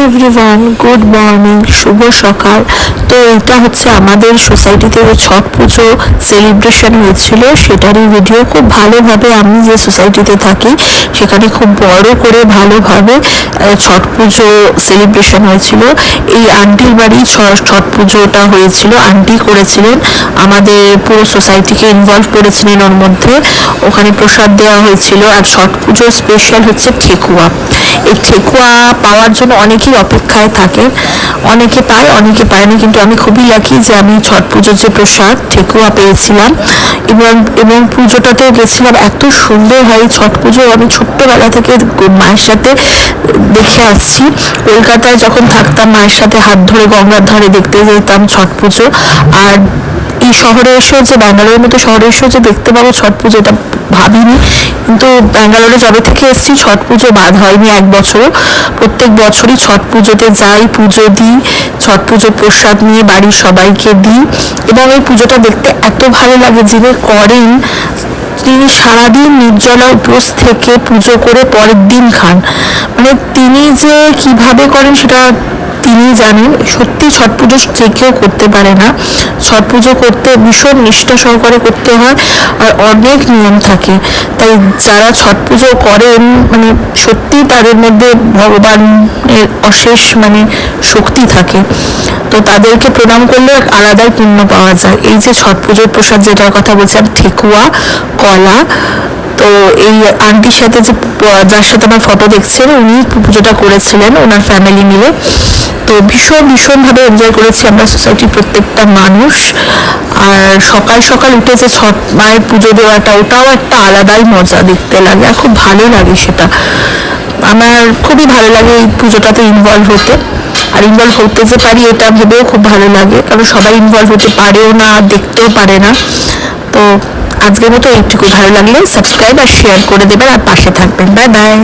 Everyone, good morning, শুভ সকাল। তো এটা হচ্ছে আমাদের সোসাইটিতে যে ছট পুজো সেলিব্রেশন হয়েছিল সেটারই ভিডিও। খুব ভালোভাবে, আমি যে সোসাইটিতে থাকি সেখানে খুব বড় করে ভালোভাবে ছট পুজো সেলিব্রেশন হয়েছিল। এই আন্টির বাড়ি ছট পুজোটা হয়েছিল, আন্টি করেছিলেন, আমাদের পুরো সোসাইটিকে ইনভলভ করেছিলেন ওর মধ্যে। ওখানে প্রসাদ দেওয়া হয়েছিল। আর ছট পুজোর স্পেশাল হচ্ছে ঠেকুয়া। এই ঠেকুয়া পাওয়ার জন্য অনেকেই অপেক্ষায় থাকে, অনেকে পায় অনেকে পায় না, কিন্তু আমি খুবই লাকি যে আমি ছট পুজোর যে প্রসাদ ঠেকুয়া পেয়েছিলাম। এবং পুজোটাতেও গেছিলাম, এত সুন্দর হয় ছট পুজো। আমি ছোট্টবেলা থেকে মায়ের সাথে দেখে আসছি, কলকাতায় যখন থাকতাম মায়ের সাথে হাত ধরে গঙ্গার ধারে দেখতে যেতাম ছট পুজো। আর এই শহরে এসেও যে, ব্যাঙ্গালোরের মতো শহরে এসেও যে দেখতে পাবো ছট পুজো, এটা ভাবিনি। কিন্তু ব্যাঙ্গালোরে যবে থেকে এসেছি ছট পুজো বাদ হয়নি এক বছরও। প্রত্যেক বছরই ছট পুজোতে যাই, পুজো দিই, ছট পুজোর প্রসাদ নিয়ে বাড়ির সবাইকে দিই। এবং এই পুজোটা দেখতে এত ভালো লাগে, যিনি করেন তিনি সারাদিন নির্জলা উপোস থেকে পুজো করে পরের দিন খান। মানে তিনি যে কিভাবে করেন সেটা তিনি জানেন। সত্যি ছট পুজো যে কেউ করতে পারে না। ছট পুজো করতে ভীষণ নিষ্ঠা সহকারে করতে হয়, আর অনেক নিয়ম থাকে। তাই যারা ছট পুজো করেন, মানে সত্যি তাদের মধ্যে ভগবানের অশেষ শক্তি থাকে। তো তাদেরকে প্রণাম করলে আলাদাই পুণ্য পাওয়া যায়। এই যে ছট পুজোর প্রসাদ যেটার কথা বলছিলাম, ঠেকুয়া, কলা। তো এই আন্টির সাথে যে, যার সাথে আমার ফটো দেখছেন, উনি পুজোটা করেছিলেন ওনার ফ্যামিলি মিলে। তো ভীষণভাবে এনজয় করেছি আমরা সোসাইটির প্রত্যেকটা মানুষ। আর সকাল সকাল উঠে যে ছট মায়ের পুজো দেওয়াটা, ওটাও একটা আলাদাই মজা, দেখতে লাগে আর খুব ভালো লাগে সেটা। আমার খুবই ভালো লাগে এই পুজোটাতে ইনভলভ হতে। আর ইনভলভ হতে যে পারি এটা ভেবেও খুব ভালো লাগে, কারণ সবাই ইনভলভ হতে পারেও না, দেখতেও পারে না। তো আজকের মতো এইটুকু। ভালো লাগলে সাবস্ক্রাইব আর শেয়ার করে দেবেন, আর পাশে থাকবেন। Bye bye.